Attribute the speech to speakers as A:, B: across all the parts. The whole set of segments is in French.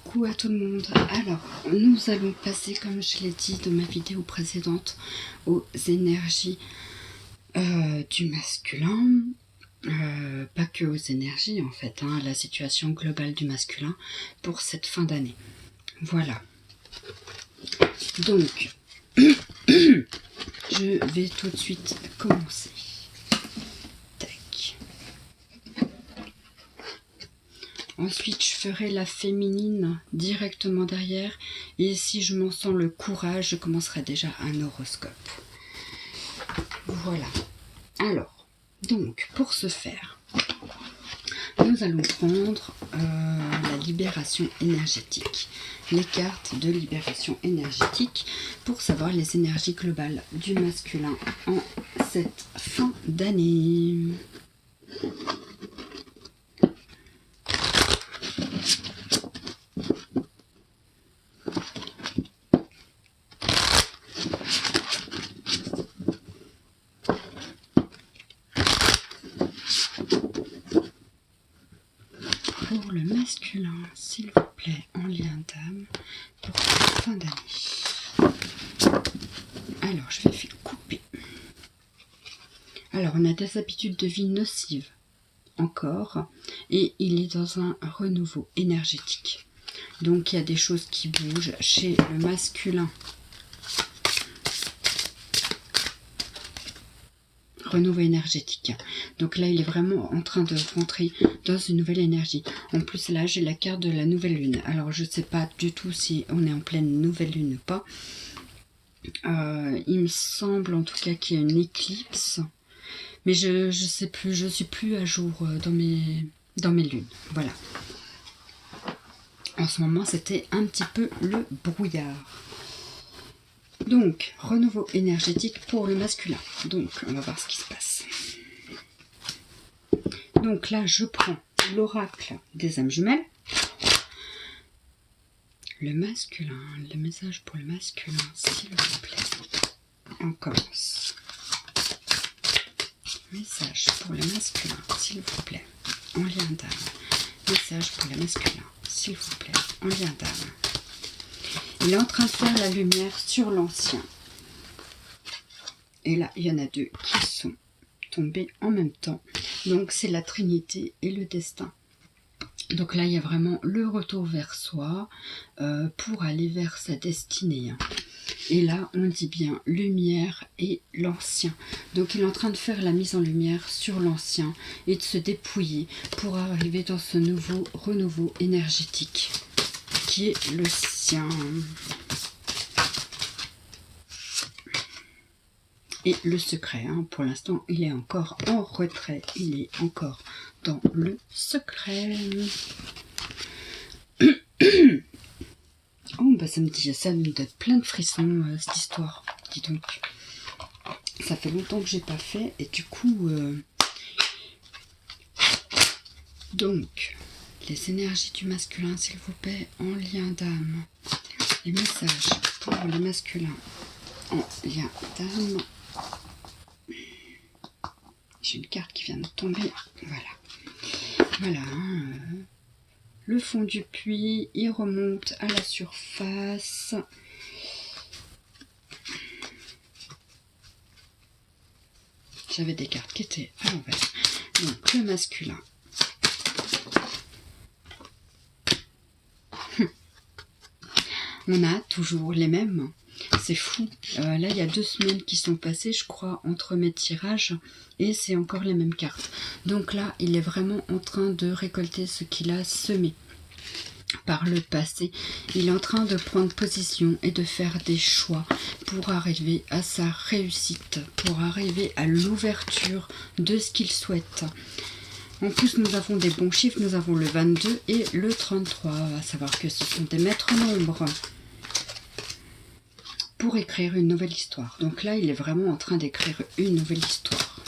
A: Coucou à tout le monde. Alors, nous allons passer, comme je l'ai dit dans ma vidéo précédente, aux énergies du masculin. Pas que aux énergies en fait, hein, la situation globale du masculin pour cette fin d'année. Voilà. Donc, je vais tout de suite commencer. Tac. Ensuite, je ferai la féminine directement derrière. Et si je m'en sens le courage, je commencerai déjà un horoscope. Voilà. Alors, donc, pour ce faire, nous allons prendre la libération énergétique. Les cartes de libération énergétique pour savoir les énergies globales du masculin en cette fin d'année. Pour le masculin, s'il vous plaît, en lien d'âme, pour cette fin d'année. Alors, je vais couper. Alors, on a des habitudes de vie nocives, encore, et il est dans un renouveau énergétique. Donc, il y a des choses qui bougent chez le masculin. Renouveau énergétique. Donc là, il est vraiment en train de rentrer dans une nouvelle énergie. En plus, là, j'ai la carte de la nouvelle lune. Alors, je ne sais pas du tout si on est en pleine nouvelle lune ou pas. Il me semble en tout cas qu'il y a une éclipse. Mais je sais plus, je suis plus à jour dans mes lunes. Voilà. En ce moment, c'était un petit peu le brouillard. Donc, renouveau énergétique pour le masculin. Donc, on va voir ce qui se passe. Donc là, je prends l'oracle des âmes jumelles. Le masculin, le message pour le masculin, s'il vous plaît. On commence. Message pour le masculin, s'il vous plaît. En lien d'âme. Message pour le masculin, s'il vous plaît. En lien d'âme. Il est en train de faire la lumière sur l'ancien. Et là, il y en a deux qui sont tombés en même temps. Donc, c'est la Trinité et le destin. Donc là, il y a vraiment le retour vers soi pour aller vers sa destinée. Et là, on dit bien lumière et l'ancien. Donc, il est en train de faire la mise en lumière sur l'ancien et de se dépouiller pour arriver dans ce nouveau renouveau énergétique qui est le sien. Et le secret, hein, pour l'instant, il est encore en retrait. Il est encore dans le secret. Oh, bah ça me donne plein de frissons, cette histoire. Dis donc. Ça fait longtemps que j'ai pas fait. Et du coup... Donc, les énergies du masculin, s'il vous plaît, en lien d'âme. Les messages pour les masculins en lien d'âme. J'ai une carte qui vient de tomber. Voilà. Voilà. Le fond du puits, il remonte à la surface. J'avais des cartes qui étaient à l'envers. Donc, le masculin. On a toujours les mêmes. C'est fou. Là, il y a 2 semaines qui sont passées, je crois, entre mes tirages. Et c'est encore les mêmes cartes. Donc là, il est vraiment en train de récolter ce qu'il a semé par le passé. Il est en train de prendre position et de faire des choix pour arriver à sa réussite, pour arriver à l'ouverture de ce qu'il souhaite. En plus, nous avons des bons chiffres. Nous avons le 22 et le 33. À savoir que ce sont des maîtres nombres pour écrire une nouvelle histoire. Donc là, il est vraiment en train d'écrire une nouvelle histoire.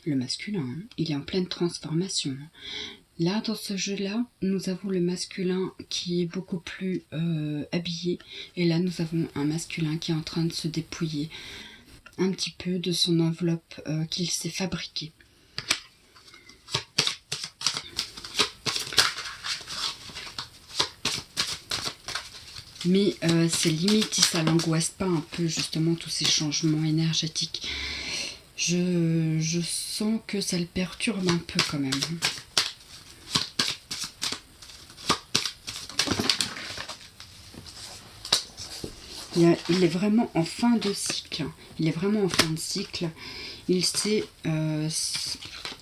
A: Le masculin, hein, il est en pleine transformation. Là, dans ce jeu-là, nous avons le masculin qui est beaucoup plus habillé. Et là, nous avons un masculin qui est en train de se dépouiller un petit peu de son enveloppe qu'il s'est fabriquée. Mais c'est limite si ça l'angoisse pas un peu justement tous ces changements énergétiques. Je sens que ça le perturbe un peu quand même. Il est vraiment en fin de cycle. Il est vraiment en fin de cycle. Il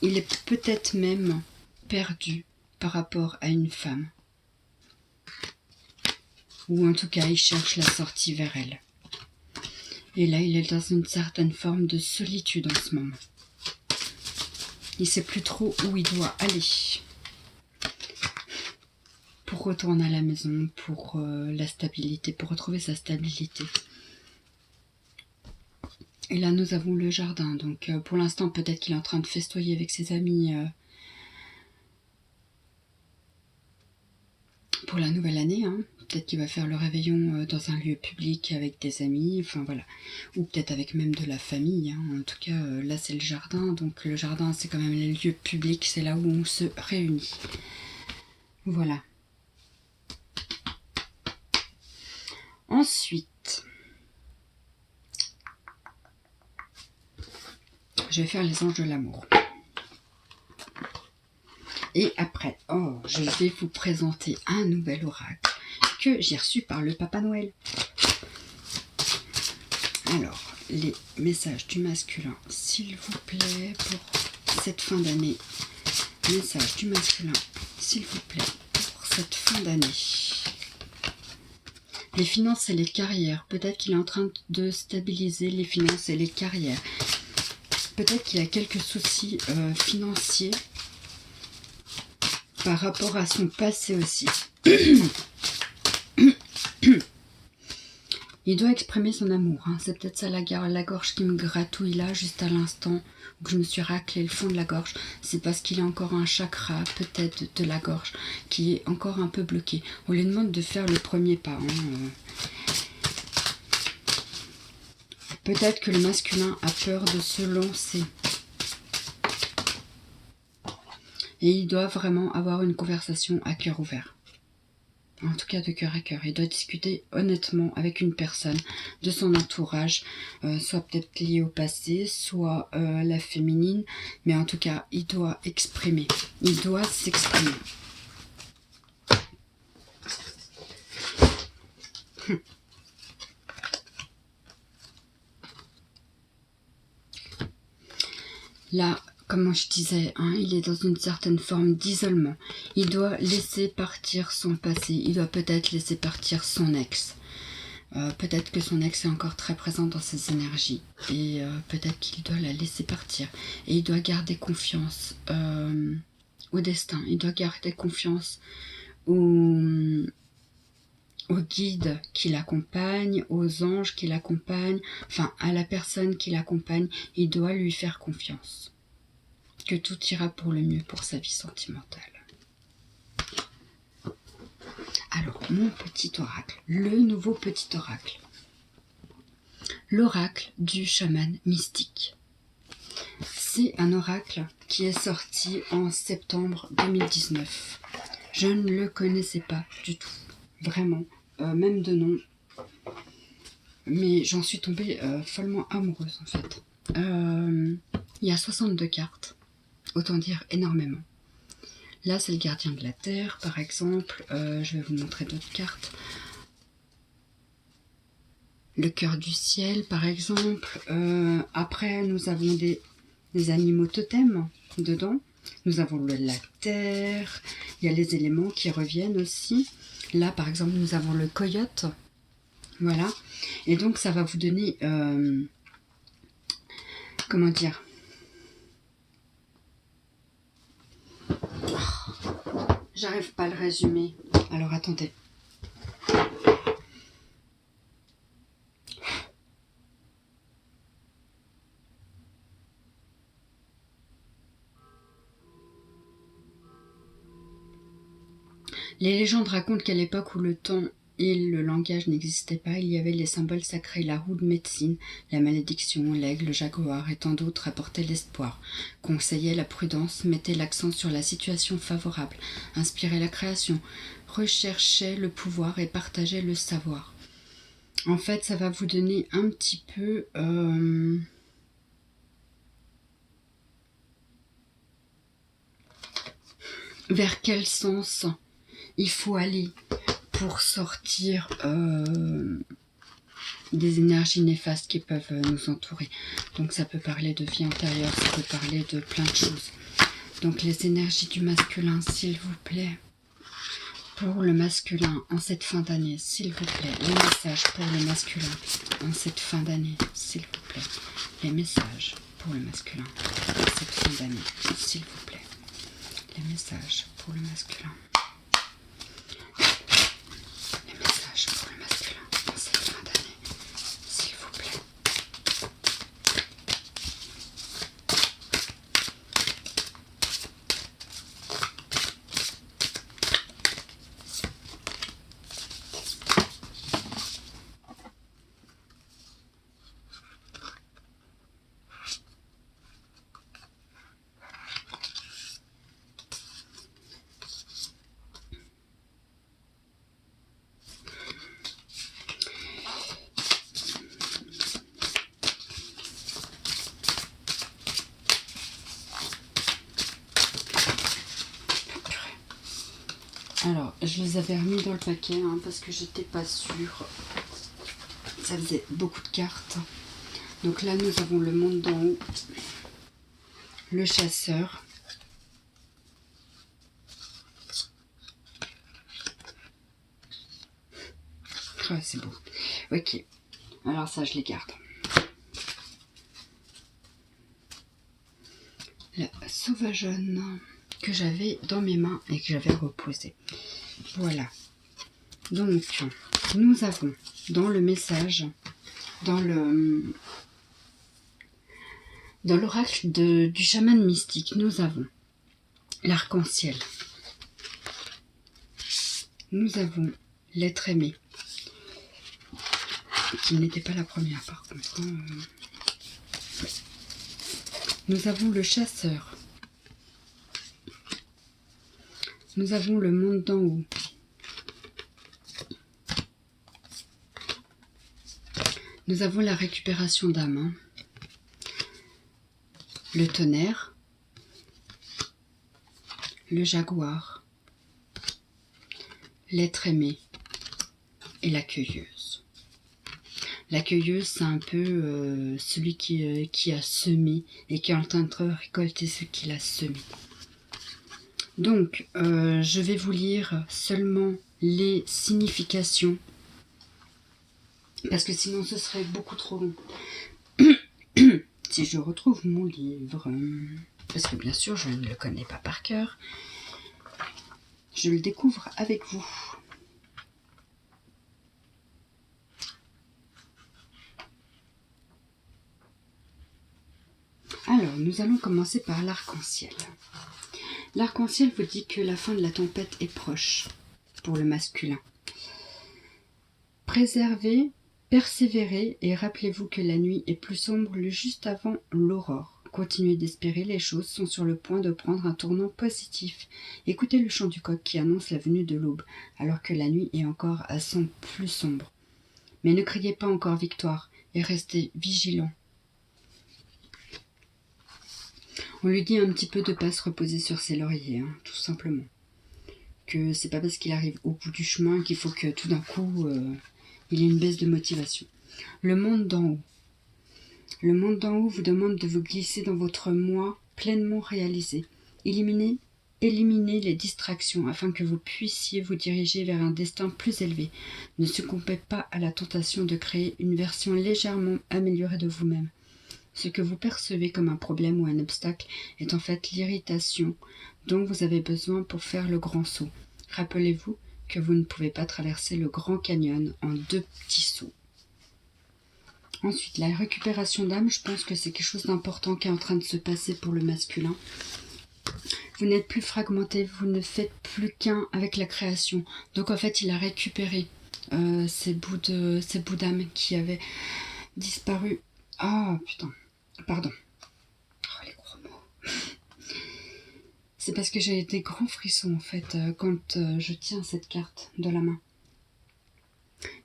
A: est peut-être même perdu par rapport à une femme. Ou en tout cas, il cherche la sortie vers elle. Et là, il est dans une certaine forme de solitude en ce moment. Il ne sait plus trop où il doit aller. Pour retourner à la maison, pour la stabilité, pour retrouver sa stabilité. Et là, nous avons le jardin. Donc, pour l'instant, peut-être qu'il est en train de festoyer avec ses amis pour la nouvelle année. Hein. Peut-être qu'il va faire le réveillon dans un lieu public avec des amis. Enfin, voilà. Ou peut-être avec même de la famille. Hein. En tout cas, là, c'est le jardin. Donc, le jardin, c'est quand même les lieux publics. C'est là où on se réunit. Voilà. Ensuite, je vais faire les anges de l'amour. Et après, je vais vous présenter un nouvel oracle que j'ai reçu par le Papa Noël. Alors, les messages du masculin, s'il vous plaît, pour cette fin d'année. Message du masculin, s'il vous plaît, pour cette fin d'année. Les finances et les carrières. Peut-être qu'il est en train de stabiliser les finances et les carrières. Peut-être qu'il a quelques soucis financiers par rapport à son passé aussi. Il doit exprimer son amour. Hein. C'est peut-être ça la gorge qui me gratouille là, juste à l'instant où je me suis raclé le fond de la gorge. C'est parce qu'il a encore un chakra, peut-être, de la gorge, qui est encore un peu bloqué. On lui demande de faire le premier pas. Hein. Peut-être que le masculin a peur de se lancer. Et il doit vraiment avoir une conversation à cœur ouvert. En tout cas de cœur à cœur. Il doit discuter honnêtement avec une personne de son entourage, soit peut-être liée au passé, soit la féminine. Mais en tout cas, il doit exprimer. Il doit s'exprimer. Là, comme je disais, hein, il est dans une certaine forme d'isolement. Il doit laisser partir son passé. Il doit peut-être laisser partir son ex. Peut-être que son ex est encore très présent dans ses énergies. Et peut-être qu'il doit la laisser partir. Et il doit garder confiance au destin. Il doit garder confiance au guide qui l'accompagne, aux anges qui l'accompagnent. Enfin, à la personne qui l'accompagne. Il doit lui faire confiance. Que tout ira pour le mieux pour sa vie sentimentale. Alors, mon petit oracle, le nouveau petit oracle. L'oracle du chaman mystique. C'est un oracle qui est sorti en septembre 2019. Je ne le connaissais pas du tout, vraiment, même de nom. Mais j'en suis tombée follement amoureuse en fait. Il y a 62 cartes. Autant dire énormément. Là, c'est le gardien de la terre, par exemple. Je vais vous montrer d'autres cartes. Le cœur du ciel, par exemple. Après, nous avons des animaux totems dedans. Nous avons la terre. Il y a les éléments qui reviennent aussi. Là, par exemple, nous avons le coyote. Voilà. Et donc, ça va vous donner... comment dire ? J'arrive pas à le résumer. Alors attendez. Les légendes racontent qu'à l'époque où le temps et le langage n'existait pas, il y avait les symboles sacrés, la roue de médecine, la malédiction, l'aigle, le jaguar et tant d'autres apportaient l'espoir, conseillaient la prudence, mettaient l'accent sur la situation favorable, inspiraient la création, recherchaient le pouvoir et partageaient le savoir. En fait, ça va vous donner un petit peu... vers quel sens il faut aller pour sortir des énergies néfastes qui peuvent nous entourer. Donc ça peut parler de vie antérieure, ça peut parler de plein de choses. Donc les énergies du masculin, s'il vous plaît, pour le masculin en cette fin d'année, s'il vous plaît, les messages pour le masculin en cette fin d'année, s'il vous plaît, les messages pour le masculin en cette fin d'année, s'il vous plaît, les messages pour le masculin. Les messages pour le masculin en cette fin d'année, s'il vous plaît. Alors, je les avais remis dans le paquet parce que j'étais pas sûre. Ça faisait beaucoup de cartes. Donc là, nous avons le monde d'en haut, le chasseur, oh, c'est beau. Ok, alors ça, je les garde. La sauvageonne que j'avais dans mes mains et que j'avais reposée. Voilà. Donc, nous avons dans le message, dans l'oracle du chaman mystique, nous avons l'arc-en-ciel. Nous avons l'être aimé, qui n'était pas la première par contre. Ouais. Nous avons le chasseur. Nous avons le monde d'en haut. Nous avons la récupération d'âme. Le tonnerre. Le jaguar. L'être aimé. Et la cueilleuse. La cueilleuse, c'est un peu celui qui a semé et qui est en train de récolter ce qu'il a semé. Donc, je vais vous lire seulement les significations, parce que sinon ce serait beaucoup trop long. Si je retrouve mon livre, parce que bien sûr je ne le connais pas par cœur, je le découvre avec vous. Alors, nous allons commencer par l'arc-en-ciel. L'arc-en-ciel vous dit que la fin de la tempête est proche pour le masculin. Préservez, persévérez et rappelez-vous que la nuit est plus sombre juste avant l'aurore. Continuez d'espérer, les choses sont sur le point de prendre un tournant positif. Écoutez le chant du coq qui annonce la venue de l'aube, alors que la nuit est encore à son plus sombre. Mais ne criez pas encore victoire et restez vigilants. On lui dit un petit peu de ne pas se reposer sur ses lauriers, tout simplement. Que c'est pas parce qu'il arrive au bout du chemin qu'il faut que tout d'un coup, il y ait une baisse de motivation. Le monde d'en haut. Le monde d'en haut vous demande de vous glisser dans votre moi pleinement réalisé. Éliminez les distractions afin que vous puissiez vous diriger vers un destin plus élevé. Ne succombez pas à la tentation de créer une version légèrement améliorée de vous-même. Ce que vous percevez comme un problème ou un obstacle est en fait l'irritation dont vous avez besoin pour faire le grand saut. Rappelez-vous que vous ne pouvez pas traverser le Grand Canyon en 2 petits sauts. Ensuite, la récupération d'âme, je pense que c'est quelque chose d'important qui est en train de se passer pour le masculin. Vous n'êtes plus fragmenté, vous ne faites plus qu'un avec la création. Donc en fait, il a récupéré ces bouts d'âme qui avaient disparu. Ah putain, pardon. Oh, les gros mots. C'est parce que j'ai des grands frissons en fait quand je tiens cette carte de la main.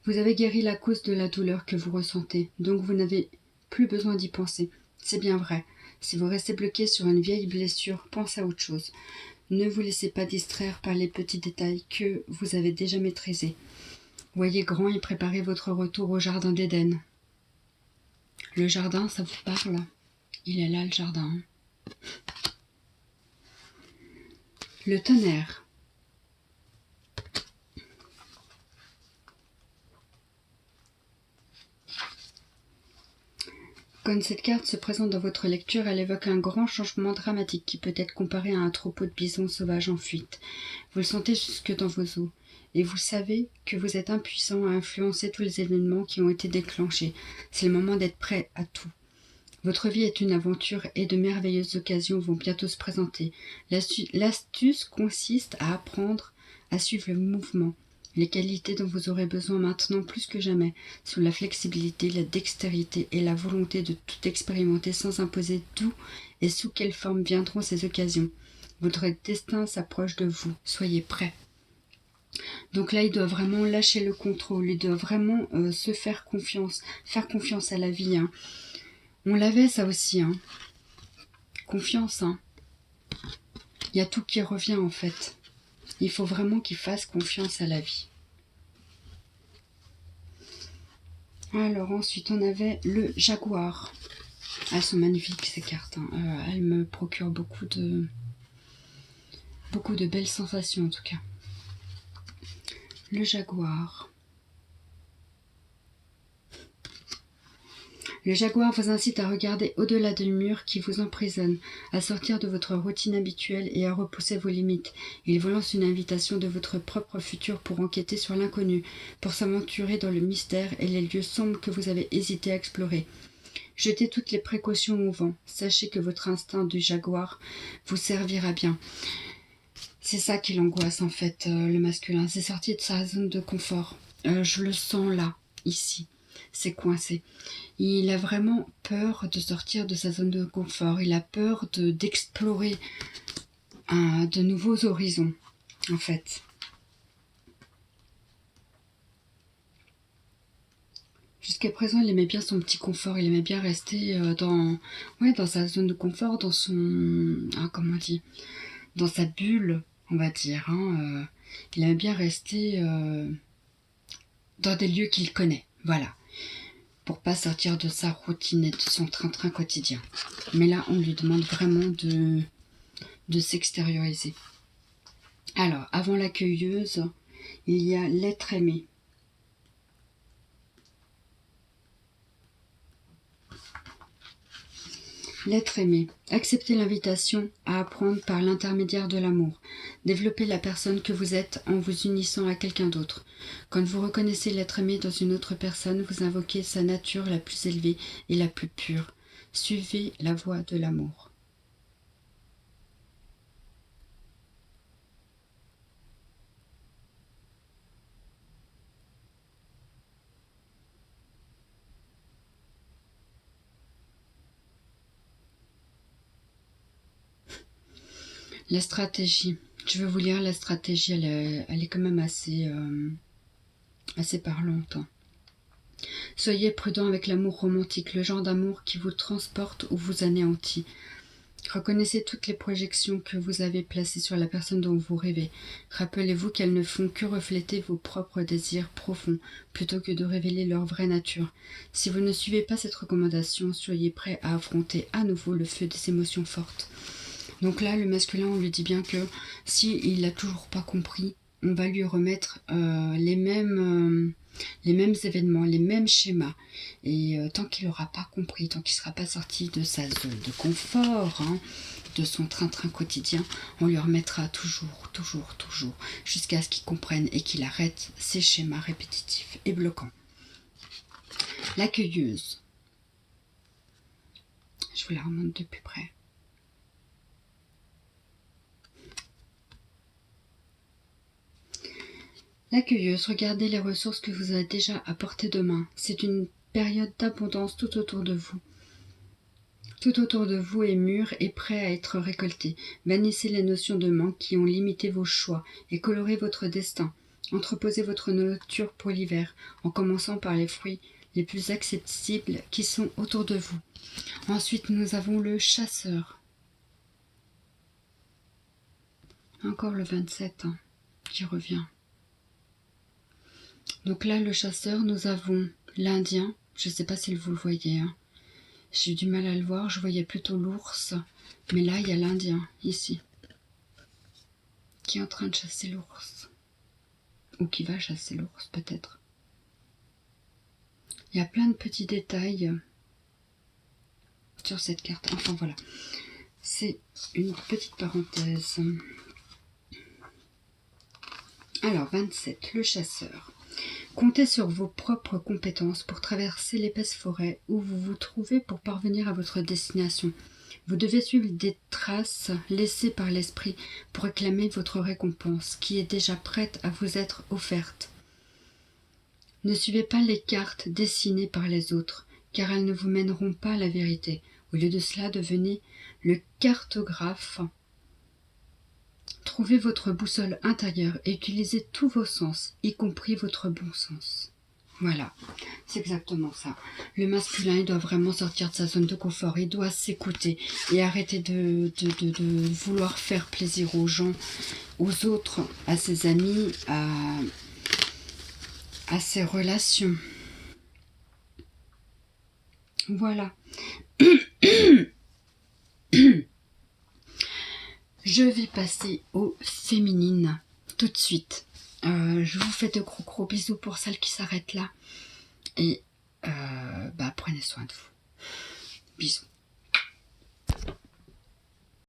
A: Vous avez guéri la cause de la douleur que vous ressentez, donc vous n'avez plus besoin d'y penser. C'est bien vrai. Si vous restez bloqué sur une vieille blessure, pensez à autre chose. Ne vous laissez pas distraire par les petits détails que vous avez déjà maîtrisés. Voyez grand et préparez votre retour au jardin d'Éden. Le jardin, ça vous parle? Il est là le jardin. Le tonnerre. Quand cette carte se présente dans votre lecture, elle évoque un grand changement dramatique qui peut être comparé à un troupeau de bisons sauvages en fuite. Vous le sentez jusque dans vos os, et vous savez que vous êtes impuissant à influencer tous les événements qui ont été déclenchés. C'est le moment d'être prêt à tout. Votre vie est une aventure et de merveilleuses occasions vont bientôt se présenter. L'astuce consiste à apprendre à suivre le mouvement. Les qualités dont vous aurez besoin maintenant plus que jamais sont la flexibilité, la dextérité et la volonté de tout expérimenter sans imposer d'où et sous quelle forme viendront ces occasions. Votre destin s'approche de vous, soyez prêts. Donc là, il doit vraiment lâcher le contrôle, il doit vraiment se faire confiance à la vie. Hein. On l'avait ça aussi, hein. Confiance. Hein. Il y a tout qui revient en fait. Il faut vraiment qu'il fasse confiance à la vie. Alors ensuite on avait le jaguar. Elles sont magnifiques ces cartes. Hein. Elles me procurent beaucoup de belles sensations en tout cas. Le jaguar. Le jaguar vous incite à regarder au-delà des murs qui vous emprisonnent, à sortir de votre routine habituelle et à repousser vos limites. Il vous lance une invitation de votre propre futur pour enquêter sur l'inconnu, pour s'aventurer dans le mystère et les lieux sombres que vous avez hésité à explorer. Jetez toutes les précautions au vent. Sachez que votre instinct du jaguar vous servira bien. C'est ça qui l'angoisse en fait, le masculin. C'est sortir de sa zone de confort. Je le sens là, ici. C'est coincé. Il a vraiment peur de sortir de sa zone de confort. Il a peur d'explorer de nouveaux horizons, en fait. Jusqu'à présent, il aimait bien son petit confort. Il aimait bien rester dans sa zone de confort, dans son... comment on dit, dans sa bulle, on va dire. Hein. Il aimait bien rester dans des lieux qu'il connaît. Voilà. Pour pas sortir de sa routine et de son train-train quotidien. Mais là, on lui demande vraiment de s'extérioriser. Alors, avant la cueilleuse, il y a l'être aimé. L'être aimé. Acceptez l'invitation à apprendre par l'intermédiaire de l'amour. Développez la personne que vous êtes en vous unissant à quelqu'un d'autre. Quand vous reconnaissez l'être aimé dans une autre personne, vous invoquez sa nature la plus élevée et la plus pure. Suivez la voie de l'amour. La stratégie. Je vais vous lire la stratégie, elle est quand même assez parlante. Hein. Soyez prudent avec l'amour romantique, le genre d'amour qui vous transporte ou vous anéantit. Reconnaissez toutes les projections que vous avez placées sur la personne dont vous rêvez. Rappelez-vous qu'elles ne font que refléter vos propres désirs profonds, plutôt que de révéler leur vraie nature. Si vous ne suivez pas cette recommandation, soyez prêt à affronter à nouveau le feu des émotions fortes. Donc là, le masculin, on lui dit bien que s'il n'a toujours pas compris, on va lui remettre les mêmes événements, les mêmes schémas. Et tant qu'il n'aura pas compris, tant qu'il ne sera pas sorti de sa zone de confort, hein, de son train-train quotidien, on lui remettra toujours, jusqu'à ce qu'il comprenne et qu'il arrête ces schémas répétitifs et bloquants. La cueilleuse. Je vous la remonte de plus près. L'accueilleuse, regardez les ressources que vous avez déjà à portée de main. C'est une période d'abondance tout autour de vous. Tout autour de vous est mûr et prêt à être récolté. Bannissez les notions de manque qui ont limité vos choix et coloré votre destin. Entreposez votre nourriture pour l'hiver, en commençant par les fruits les plus accessibles qui sont autour de vous. Ensuite, nous avons le chasseur. Encore le 27 qui revient. Donc là, le chasseur, nous avons l'Indien. Je ne sais pas si vous le voyez. J'ai eu du mal à le voir. Je voyais plutôt l'ours. Mais là, il y a l'Indien, ici. Qui est en train de chasser l'ours. Ou qui va chasser l'ours, peut-être. Il y a plein de petits détails sur cette carte. Enfin, voilà. C'est une petite parenthèse. Alors, 27, le chasseur. Comptez sur vos propres compétences pour traverser l'épaisse forêt où vous vous trouvez pour parvenir à votre destination. Vous devez suivre des traces laissées par l'esprit pour réclamer votre récompense qui est déjà prête à vous être offerte. Ne suivez pas les cartes dessinées par les autres, car elles ne vous mèneront pas à la vérité. Au lieu de cela, devenez le cartographe. Trouvez votre boussole intérieure et utilisez tous vos sens, y compris votre bon sens. Voilà, c'est exactement ça. Le masculin, il doit vraiment sortir de sa zone de confort, il doit s'écouter et arrêter de vouloir faire plaisir aux gens, aux autres, à ses amis, à ses relations. Voilà. Je vais passer aux féminines tout de suite. Je vous fais de gros bisous pour celles qui s'arrêtent là. Et prenez soin de vous. Bisous.